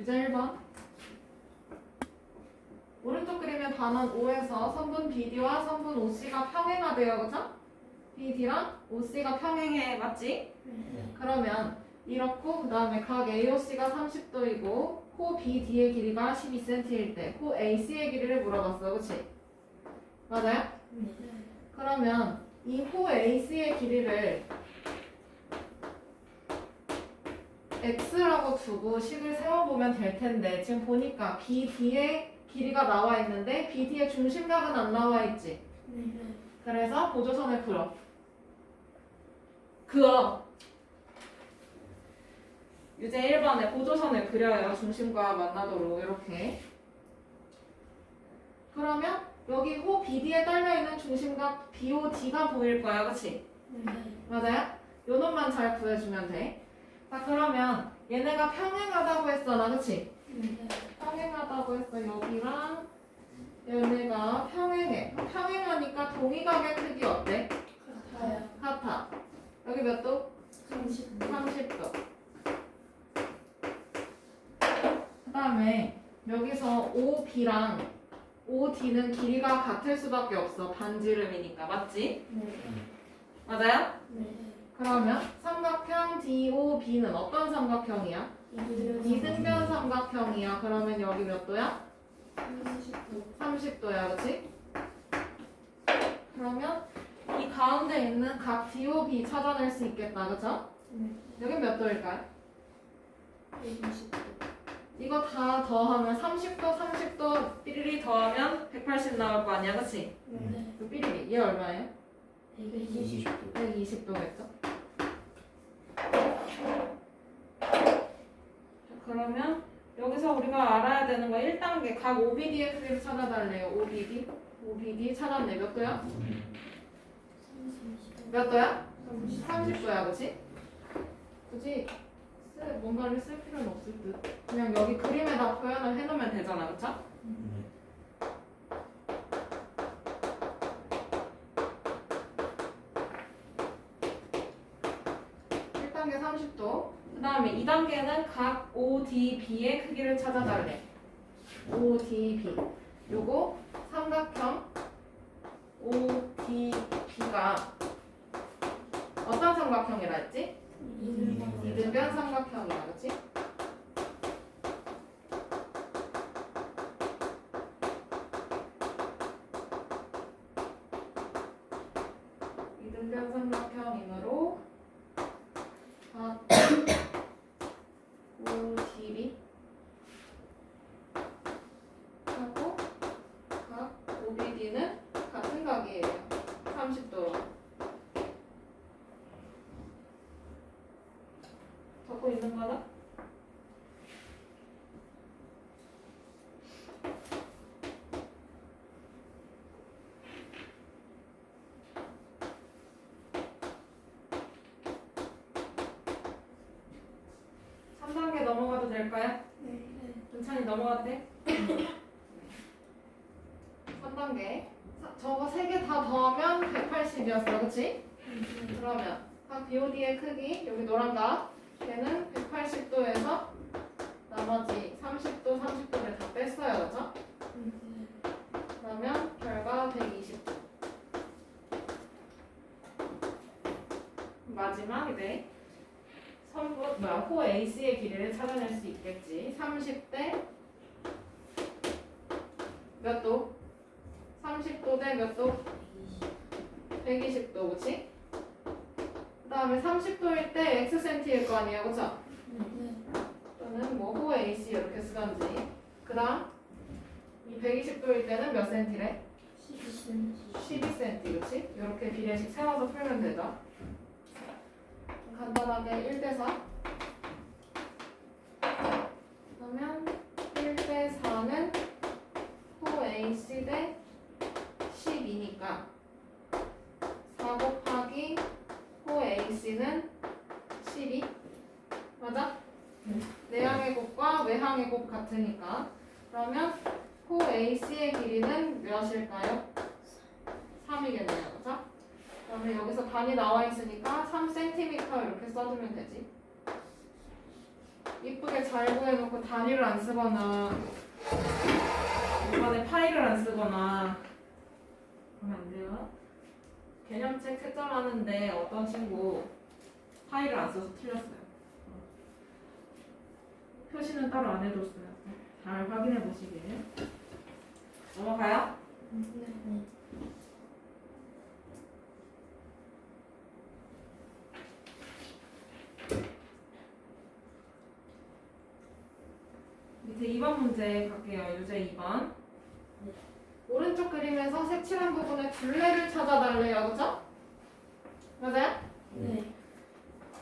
유제 1번. 오른쪽 그림의 반원 O에서 선분 BD와 선분 OC가 평행하대요. 그죠? BD랑 OC가 평행해. 맞지? 그러면 이렇고 그 다음에 각 AOC가 30도이고 호 BD의 길이가 12cm일 때 호 AC의 길이를 물어봤어. 그치? 맞아요? 그러면 이 호 AC의 길이를 X라고 두고 식을 세워보면 될 텐데 지금 보니까 BD의 길이가 나와 있는데 BD의 중심각은 안 나와 있지. 그래서 보조선을 그어. 유제 1번에 보조선을 그려요. 중심과 만나도록 이렇게. 그러면 여기 호 BD에 딸려있는 중심각 BOD가 보일 거야. 그치? 맞아요? 요 놈만 잘 구해주면 돼. 자 그러면 얘네가 평행하다고 했잖아. 그치? 평행하다고 했어. 여기랑 얘네가 평행해. 평행하니까 동의각의 크기 어때? 같아. 여기 몇 도? 30도. 그 다음에 여기서 OB랑 OD는 길이가 같을 수밖에 없어. 반지름이니까. 맞지? 맞아요? 그러면 삼각형 DOB는 어떤 삼각형이야? 이등변 삼각형이야. 그러면 여기 몇 도야? 30도야. 그치? 그러면 이 가운데 있는 각 DOB 찾아낼 수 있겠다. 그쵸? 여긴 몇 도일까요? 이거 다 더하면 30도, 30도 삐리리 더하면 180 나올 거 아니야. 그치? 그 삐리리. 얘 얼마예요? 20도. 120도겠죠? 그러면 여기서 우리가 알아야 되는 거 1단계 각 OBD의 크기를 찾아달래요. OBD 찾았네. 몇 도야? 몇 도야? 30도야. 그치? 굳이 뭔가를 쓸 필요는 없을 듯. 그냥 여기 그림에다 표현을 해놓으면 되잖아. 그쵸? 1단계 30도. 그 다음에 2단계는 각 ODB의 크기를 찾아달래. ODB. 요거 삼각형 ODB가 어떤 삼각형이라 했지? 이등변 삼각형이야. 그치? 이등변 삼각형이므로 각 ODB 하고 각 OBD는 같은 각이에요. 30도. 적고 있는 거다? 넘어가도 될까요? 천천히 넘어가도 돼? 3단계. 저거 3개 다 더하면 180이었어. 그치? 그러면 각 BOD의 크기, 여기 노란 각, 걔는 180도에서 나머지 30도, 30도를 다 뺐어요. 그쵸? 그러면 결과 120도. 마지막 이제 호 AC의 길이를 찾아낼 수 있겠지. 30대 몇 도? 30도 대 몇 도? 120도. 그치? 그 다음에 30도일 때 X센티일 거 아니에요. 그쵸? 또는 뭐 호 AC 이렇게 쓰던지. 그 다음 이 120도일 때는 몇 센티래? 12cm. 그치? 이렇게 비례식 세워서 풀면 되죠. 간단하게 1대4. 그러면 1대4는 호 AC 대 12니까 4 곱하기 호 AC는 12. 맞아? 내항의 곱과 외항의 곱 같으니까. 그러면 호 AC의 길이는 몇일까요? 3이겠네요. 그죠? 그러면 여기서 단위 나와 있으니까 3cm 이렇게 써주면 되지. 이쁘게 잘 구해놓고 단위를 안 쓰거나 이번에 파이를 안 쓰거나 그러면 안 돼요. 개념책 채점하는데 어떤 친구 파이를 안 써서 틀렸어요. 표시는 따로 안 해줬어요. 잘 확인해 보시길. 넘어가요? 네. 밑에 2번 문제 갈게요. 유제 2번. 네. 오른쪽 그림에서 색칠한 부분의 둘레를 찾아달래요. 그죠? 맞아요? 네.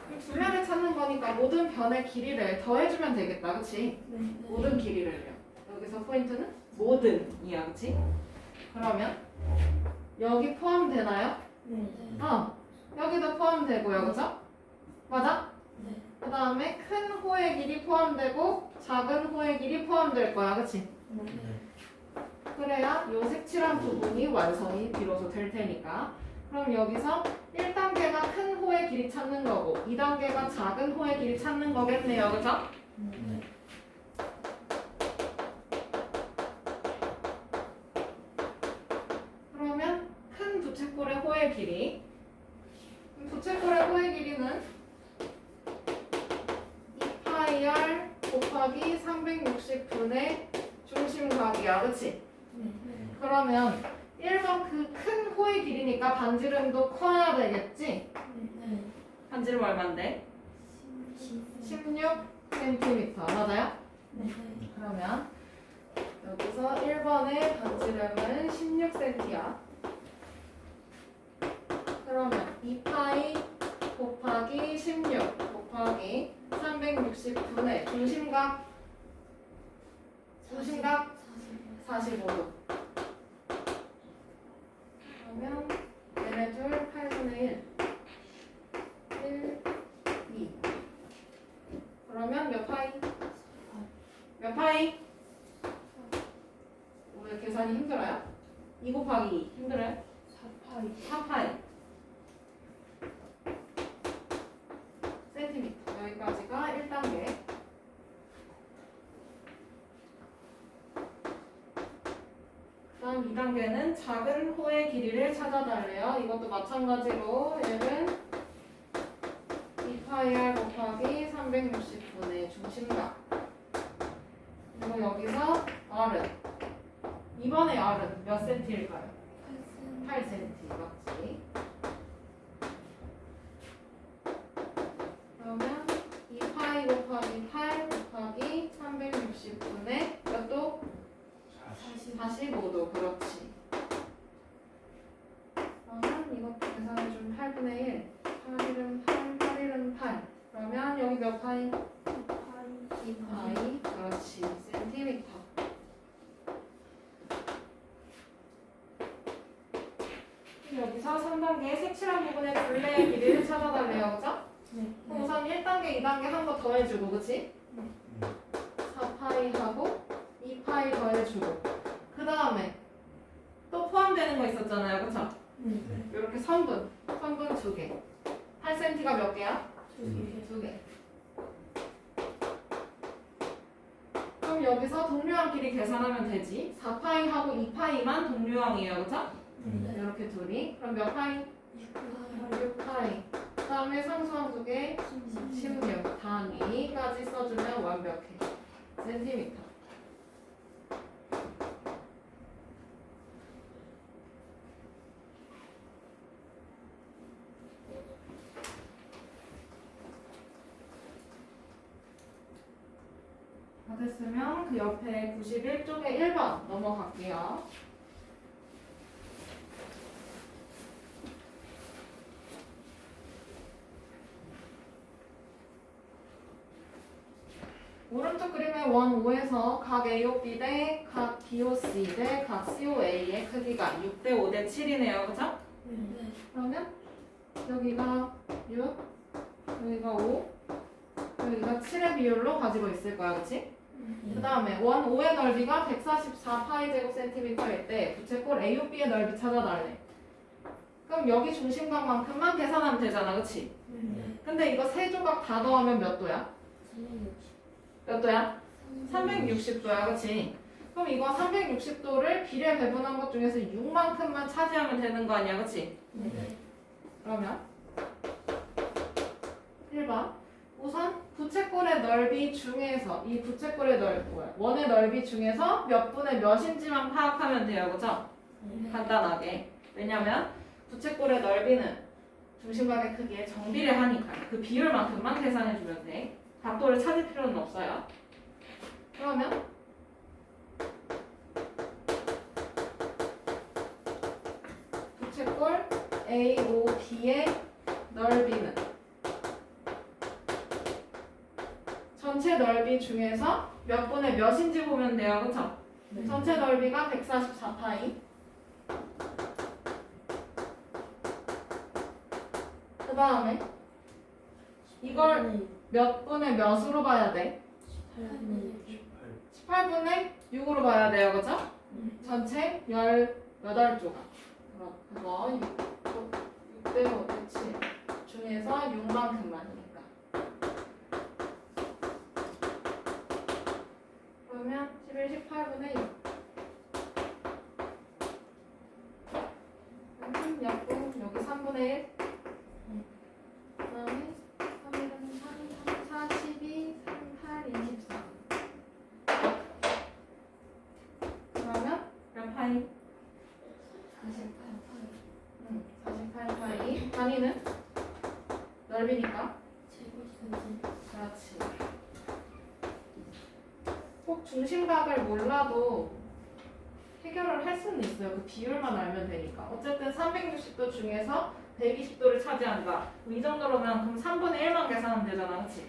그럼 둘레를 찾는 거니까 모든 변의 길이를 더해주면 되겠다. 그치? 네. 모든 길이를요. 여기서 포인트는 모든이야. 그치? 그러면 여기 포함되나요? 네. 여기도 포함되고요. 그죠? 맞아? 네. 그 다음에 큰 호의 길이 포함되고 작은 호의 길이 포함될 거야. 그치? 네. 그래야 요 색칠한 부분이 완성이 비로소 될 테니까. 그럼 여기서 1단계가 큰 호의 길이 찾는 거고 2단계가 작은 호의 길이 찾는 거겠네요. 그죠? 네. 그러면 큰 부채꼴의 호의 길이 부채꼴의 호의 길이는 2파이r 곱하기 360분의 중심각이야. 그치? 네. 그러면 1번 그 큰 호의 길이니까 반지름도 커야 되겠지? 네. 반지름 얼만데? 16cm 맞아요? 네. 그러면 여기서 1번의 반지름은 16cm야. 그러면 2파이 곱하기 16 곱하기 360분의 중심각 45도. 그러면 얘네 둘 8분의 1 2 그러면 몇 파이? 몇 파이? 왜 계산이 힘들어요? 2 곱하기 2 힘들어요? 4파이. 4파이 센티미터. 여기까지가 1단계. 다음 2단계는 작은 호의 길이를 찾아달래요. 이것도 마찬가지로 얘는 2파이r 곱하기 360분의 중심각. 그리고 여기서 r은 이번에 r은 몇 cm일까요? 8cm 맞지? 그러면 2파이 곱하기 8 곱하기 360분의 몇 도? 45도. 그렇지. 그러면 이것도 계산해주면 8분의 1 8일은 8 8일은 8 그러면 여기 몇 파이? 2파이. 그렇지. 센티미터. 여기서 3단계 색칠한 부분의 둘레의 길이를 찾아달래요. 그죠? 네. 그럼 우선 1단계, 2단계 한 거 더해주고, 그치? 4파이 하고 2파이 더해주고 그 다음에 또 포함되는 거 있었잖아요. 그쵸? 네. 이렇게 선분 2개 8cm가 몇 개야? 2개. 그럼 여기서 동류항끼리 계산하면 되지. 4파이 하고 2파이만 동류항이에요. 그쵸? 네. 이렇게 둘이. 그럼 몇 파이? 6파이. 그 다음에 상수항 2개 16 단위까지 써주면 완벽해. 센티미터. 다 됐으면 그 옆에 91쪽에 1번 넘어갈게요. 오른쪽 그림의 원 5에서 각 AOB 대 각 BOC 대 각 COA의 크기가 6대 5대 7이네요. 그죠? 네. 그러면 여기가 6, 여기가 5, 여기가 7의 비율로 가지고 있을 거야. 그치? 그 다음에 원 5의 넓이가 144파이 제곱센티미터일 때 부채꼴 AOB의 넓이 찾아달래. 그럼 여기 중심각만큼만 계산하면 되잖아. 그치? 네. 근데 이거 세 조각 다 더하면 몇 도야? 몇 도야? 360도야, 그치? 그럼 이거 360도를 비례 배분한 것 중에서 6만큼만 차지하면 되는 거 아니야, 그치? 네. 그러면 1번 우선 부채꼴의 넓이 중에서 이 부채꼴의 원의 넓이 중에서 몇 분의 몇인지만 파악하면 돼요, 그죠? 간단하게. 왜냐면 부채꼴의 넓이는 중심각의 크기에 정비례하니까 그 비율만큼만 계산해주면 돼. 각도를 찾을 필요는 없어요. 그러면 부채꼴 AOB의 넓이는 전체 넓이 중에서 몇 분의 몇인지 보면 돼요, 그쵸? 전체 넓이가 144파이. 그 다음에 이걸 몇 분의 몇으로 봐야 돼? 18분의 6으로 봐야 돼요, 그죠? 전체 18조각. 그거 6대 5대 7 중에서 6만큼만이니까. 그러면 11, 18분의 6. 약분 여기 3분의 1. 그 다음에 3일은 3, 3, 4, 12, 3, 8, 24. 그러면 몇 파이? 48파이. 단위는? 넓이니까? 그렇지. 꼭 중심각을 몰라도 해결을 할 수는 있어요. 그 비율만 알면 되니까. 어쨌든 360도 중에서 120도를 차지한다. 이 정도로면 그럼 3분의 1만 계산하면 되잖아, 그치?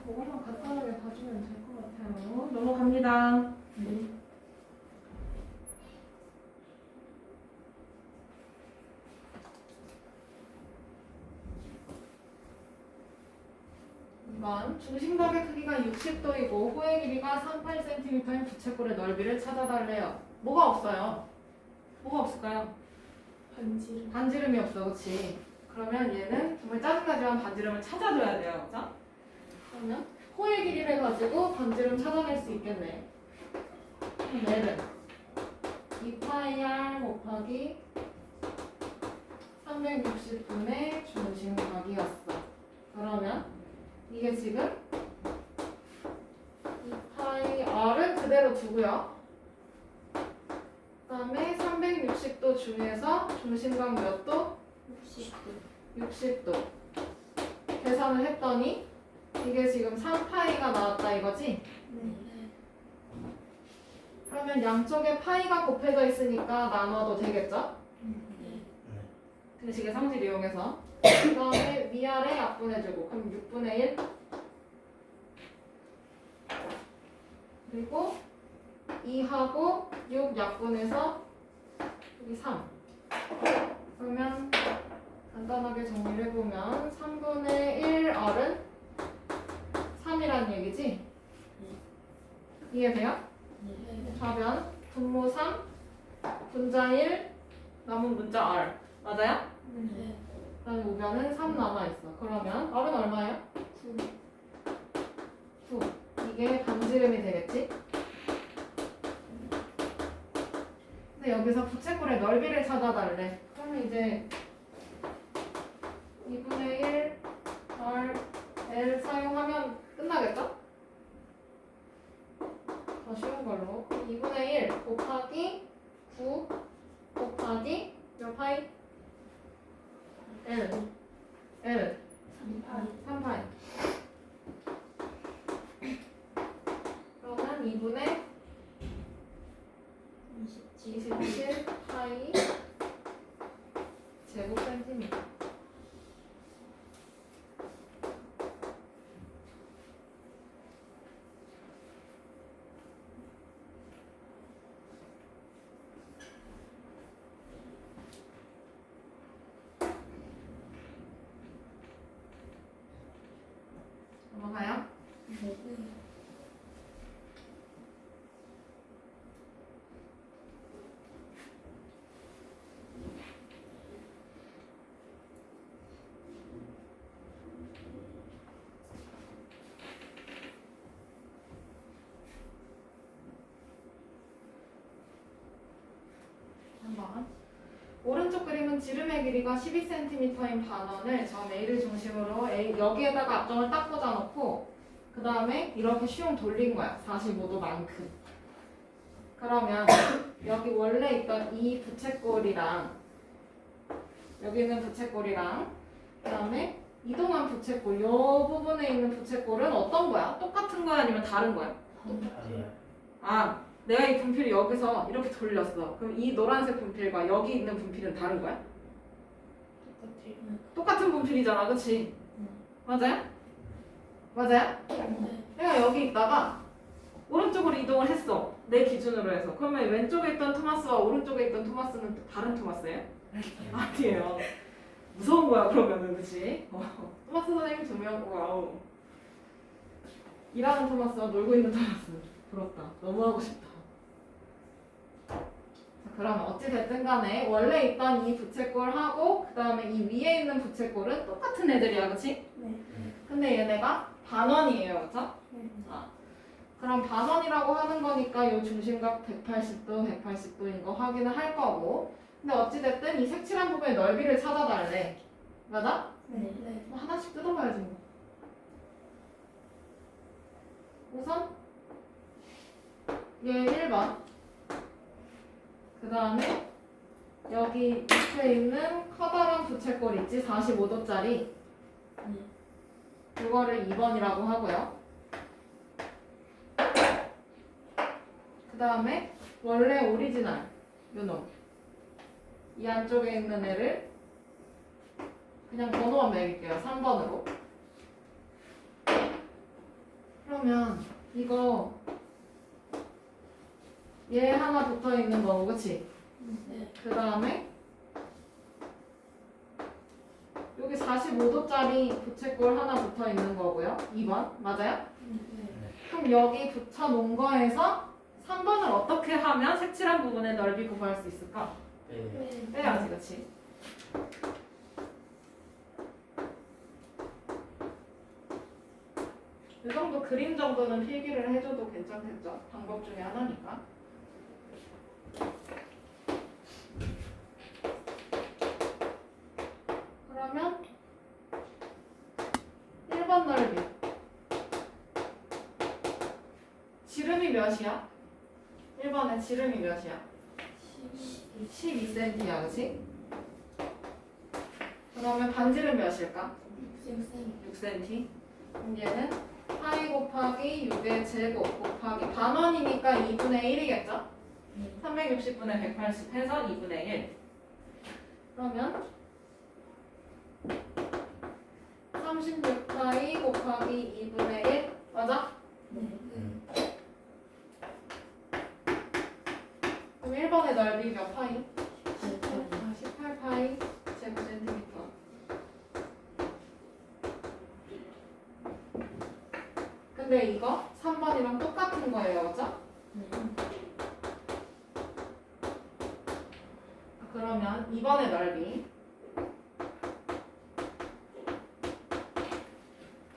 그것만 간단하게 봐주면 될 것 같아요. 넘어갑니다. 이번 중심각의 크기가 60도이고 호의 길이가 38cm인 부채꼴의 넓이를 찾아달래요. 뭐가 없어요? 뭐가 없을까요? 반지름이 없어, 그치? 그러면 얘는 정말 짜증나지만 반지름을 찾아줘야 돼요, 그죠? 그러면 호의 길이를 가지고 반지름 찾아낼 수 있겠네. 얘는 2파이 r 곱하기 360분의 중심각이었어. 그러면 이게 지금 2파이 r은 그대로 두고요. 그 다음에 360도 중에서 중심각 몇 도? 60도. 계산을 했더니 이게 지금 3파이가 나왔다 이거지? 그러면 양쪽에 파이가 곱해져 있으니까 나눠도 되겠죠? 등식의 성질 이용해서. 그 다음에 위아래 약분해주고 그럼 6분의 1. 그리고 2하고 6 약분해서 여기 3. 그러면 간단하게 정리를 해보면 3분의 1 R은 3이란 얘기지? 이해돼요? 답변 분모 3, 분자 1, 남은 문자 R. 맞아요? 그다음에 우변은 3 남아있어. 그러면 R은 얼마예요? 9. 이게 반지름이 되겠지? 근데 여기서 부채꼴의 넓이를 찾아달래. 그러면 이제 2분의 1 R L 사용하면 끝나겠죠? 더 쉬운 걸로 2분의 1 곱하기 9 곱하기 몇 파이? L 3파이. 그러면 2분의 27 파이 제곱 센티미터. 넘어가요? 3번. 오른쪽 그림은 지름의 길이가 12cm인 반원을 점 A를 중심으로 여기에다가 앞점을 딱 꽂아놓고 그 다음에 이렇게 슝 돌린 거야. 45도만큼. 그러면 여기 원래 있던 이 부채꼴이랑 여기 있는 부채꼴이랑 그 다음에 이동한 부채꼴 이 부분에 있는 부채꼴은 어떤 거야? 똑같은 거야 아니면 다른 거야? 아, 내가 이 분필을 여기서 이렇게 돌렸어. 그럼 이 노란색 분필과 여기 있는 분필은 다른 거야? 똑같은 분필이잖아, 그치? 맞아요? 맞아요? 내가 여기 있다가 오른쪽으로 이동을 했어. 내 기준으로 해서. 그러면 왼쪽에 있던 토마스와 오른쪽에 있던 토마스는 다른 토마스예요? 아니에요. 무서운 거야, 그러면은, 그치? 토마스 선생님 2명, 와우. 일하는 토마스와 놀고 있는 토마스. 부럽다. 너무 하고 싶다. 자, 그러면 어찌됐든 간에 원래 있던 이 부채꼴하고 그 다음에 이 위에 있는 부채꼴은 똑같은 애들이야, 그치? 네. 근데 얘네가 반원이에요, 그쵸? 그럼 반원이라고 하는 거니까 이 중심각 180도, 180도인 거 확인을 할 거고 근데 어찌됐든 이 색칠한 부분의 넓이를 찾아달래. 맞아? 네. 뭐 하나씩 뜯어봐야지 뭐. 우선 얘 1번 그 다음에 여기 밑에 있는 커다란 부채꼴 있지? 45도짜리 그거를 2번이라고 하고요. 그 다음에 원래 오리지널 요놈 이 안쪽에 있는 애를 그냥 번호만 매길게요. 3번으로. 그러면 이거 얘 하나 붙어 있는 거고, 그치? 네. 그 다음에 여기 45도짜리 부채꼴 하나 붙어 있는 거고요. 2번 맞아요? 그럼 여기 붙여 놓은 거에서 3번을 어떻게 하면 색칠한 부분의 넓이 구할 수 있을까? 빼야지, 그치? 이 정도 그림 정도는 필기를 해줘도 괜찮겠죠? 방법 중에 하나니까. 그러면 1번 넓이 지름이 몇이야? 1번에 지름이 몇이야? 12cm야, 그치? 그러면 반지름 몇일까? 6cm. 그럼 얘는 파이 곱하기 6의 제곱 곱하기 반원이니까 2분의 1이겠죠? 360분의 180 해서 2분의 1. 그러면 36파이 곱하기 2분의 1 맞아? 그럼 1번의 넓이 몇 파이? 18파이 제곱센티미터. 근데 이거 3번이랑 똑같은 거예요, 그죠? 그러면 2번의 넓이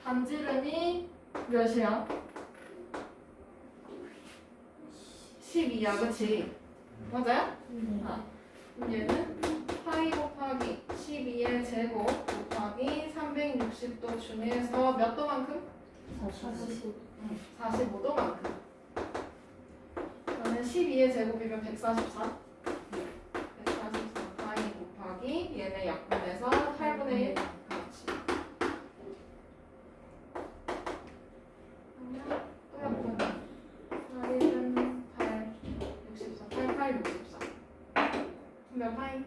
반지름이 몇이야? 12야, 그치? 맞아요? 아, 그럼 얘는 파이 곱하기 12의 제곱 곱하기 360도 중에서 몇 도만큼? 45도만큼. 그러면 12의 제곱이면 144. 144 파이 곱하기 얘네 약분해서 8분의 1. 그렇지. 그러면 또 약분. 4는 8, 64, 88, 64. 몇 파이?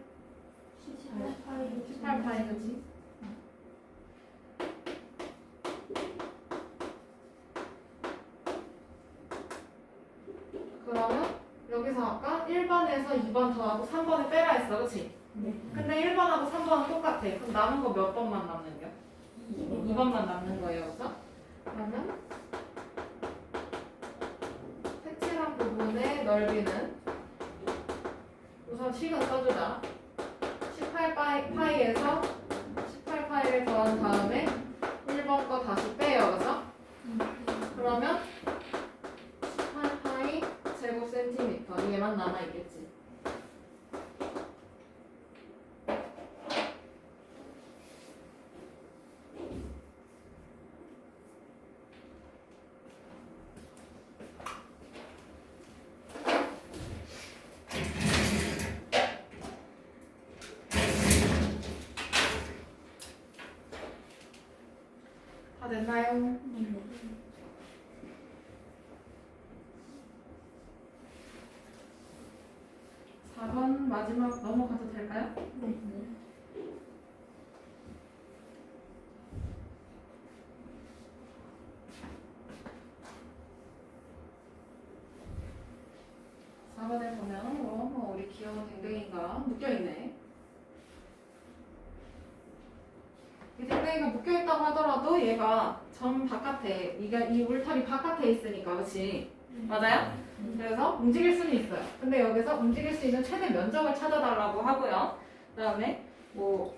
18파이, 그치? 그러면 여기서 아까 1번에서 2번 더하고 3번을 빼라 했어, 그치? 근데 1번하고 3번은 똑같아. 그럼 남은 거 몇 번만 남는 거야? 2번만 남는 거예요, 그죠? 그러면 색칠한 부분의 넓이는 우선 식은 써주자. 18파이에서 18파이를 더한 다음에 1번 거 다시 빼요, 그죠? 그러면 18파이 제곱센티미터 얘만 남아있겠지. 됐나요? 네. 4번 마지막 넘어가도 될까요? 네. 4번에 보면 우리 귀여운 댕댕이가 묶여있네. 이 댕댕이가 묶여있다고 하더라도 얘가 점 바깥에, 이 울타리 바깥에 있으니까, 그치? 맞아요? 그래서 움직일 수는 있어요. 근데 여기서 움직일 수 있는 최대 면적을 찾아달라고 하고요. 그 다음에 뭐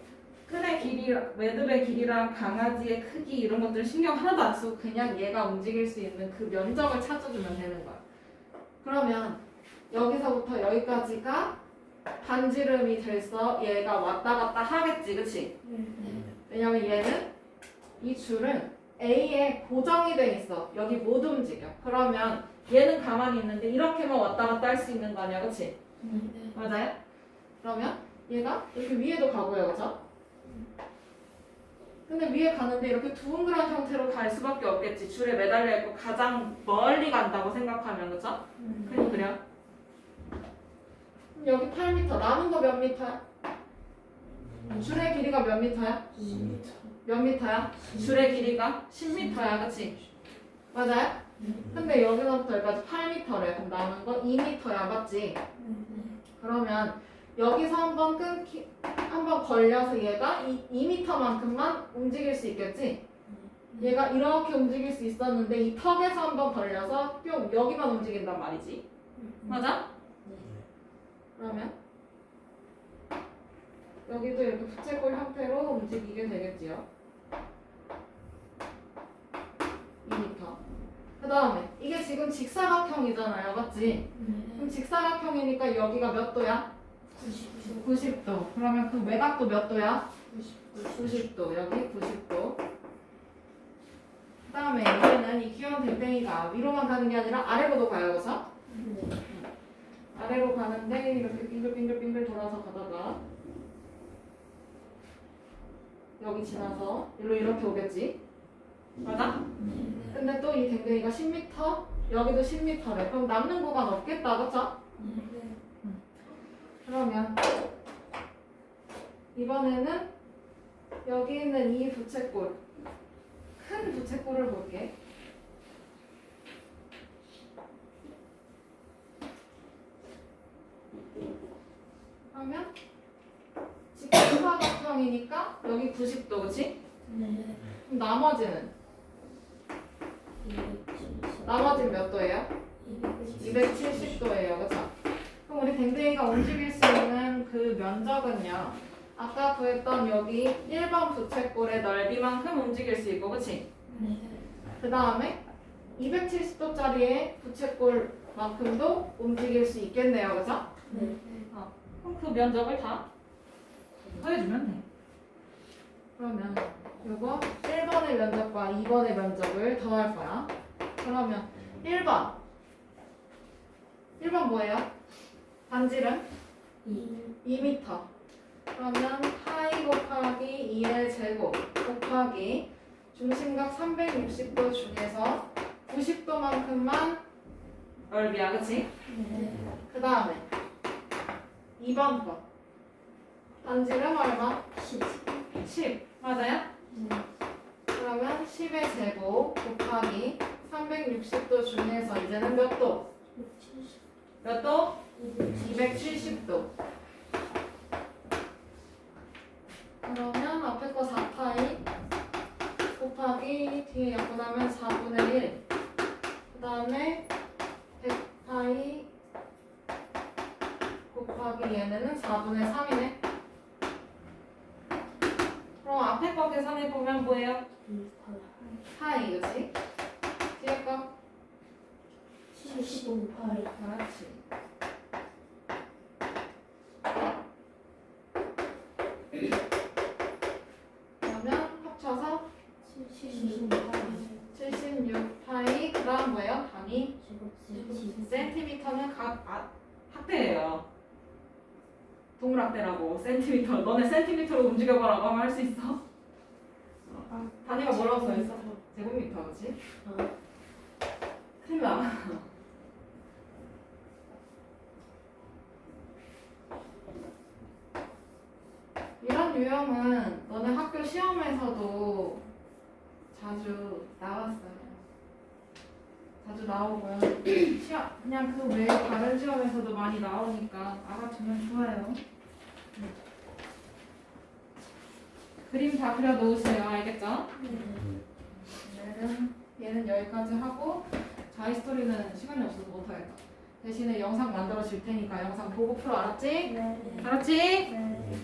끈의 길이, 매듭의 길이랑 강아지의 크기 이런 것들 신경 하나도 안 쓰고 그냥 얘가 움직일 수 있는 그 면적을 찾아주면 되는 거야. 그러면 여기서부터 여기까지가 반지름이 돼서 얘가 왔다 갔다 하겠지, 그치? 왜냐면 얘는 이 줄은 A에 고정이 돼 있어. 여기 못 움직여. 그러면 얘는 가만히 있는데 이렇게만 왔다 갔다 할 수 있는 거 아니야, 그치? 맞아요? 그러면 얘가 이렇게 위에도 가고요, 그죠? 근데 위에 가는데 이렇게 두근그란 형태로 갈 수밖에 없겠지. 줄에 매달려 있고 가장 멀리 간다고 생각하면, 그죠? 그럼 그래요. 그럼 여기 8m, 남은 거 몇 미터야? 줄의 길이가 몇 미터야? 2m. 몇 미터야? 줄의 길이가 10미터야, 그치? 맞아요? 근데 여기서부터 여기까지 8m래. 그럼 남은 거 2m야, 맞지? 그러면 여기서 한번 걸려서 얘가 2m만큼만 움직일 수 있겠지? 얘가 이렇게 움직일 수 있었는데 이 턱에서 한번 걸려서 뿅 여기만 움직인단 말이지. 맞아? 그러면 여기도 이렇게 부채꼴 형태로 움직이게 되겠지요. 2m. 그 다음에 이게 지금 직사각형이잖아요, 맞지? 그럼 직사각형이니까 여기가 몇 도야? 90도. 그러면 그 외곽도 몇 도야? 90도. 여기 90도. 그 다음에 이제는 이 귀여운 댕댕이가 위로만 가는 게 아니라 아래로도 가요, 그죠? 아래로 가는데 이렇게 빙글빙글빙글 돌아서 가다가 여기 지나서 일로 이렇게 오겠지? 맞아? 근데 또 이 댕댕이가 10m, 여기도 10m래. 그럼 남는 구간 없겠다, 그쵸? 그러면 이번에는 여기 있는 이 부채꼴, 큰 부채꼴을 볼게. 그러면 직사각형이니까 여기 90도, 그치? 그럼 나머지는 몇 도예요? 270도예요, 그쵸? 그럼 우리 댕댕이가 움직일 수 있는 그 면적은요, 아까 구했던 여기 1번 부채꼴의 넓이만큼 움직일 수 있고, 그치? 그 다음에 270도짜리의 부채꼴만큼도 움직일 수 있겠네요, 그죠? 그럼 그 면적을 다 더해주면 돼. 그러면 요거 1번의 면적과 2번의 면적을 더할 거야. 그러면 1번 뭐예요? 반지름 2m. 그러면 파이 곱하기 2의 제곱 곱하기 중심각 360도 중에서 90도만큼만 넓이야, 그치? 그 다음에 2번 거 반지름 얼마? 10 맞아요? 그러면 10의 제곱 곱하기 360도 중에서 이제는 몇 도? 몇 도? 270도. 그러면 앞에 거 4파이 곱하기 뒤에 약분하면 4분의 1. 그 다음에 100파이 곱하기 얘네는 4분의 3이네. 그럼 앞에 거 계산해보면 뭐예요? 파이, 그치? 뒤에 거? 75파이. 그렇지. 그러면 합쳐서 76파이. 그 다음 뭐예요? 단위? 센티미터는 학대예요. 동물학대라고. 센티미터. 너네 센티미터로 움직여보라고 하면 할 수 있어? 단위가 뭐라고 써있어? 제곱미터, 그치? 어. 큰일 나. 이런 유형은 너네 학교 시험에서도 자주 나왔어요. 자주 나오고요. 시험, 그냥 그 외에 다른 시험에서도 많이 나오니까 알아두면 좋아요. 그림 다 그려 놓으세요. 알겠죠? 얘는 여기까지 하고 자이스토리는 시간이 없어서 못하겠다. 대신에 영상 만들어 줄 테니까 영상 보고 풀어. 알았지? 네. 알았지? 네.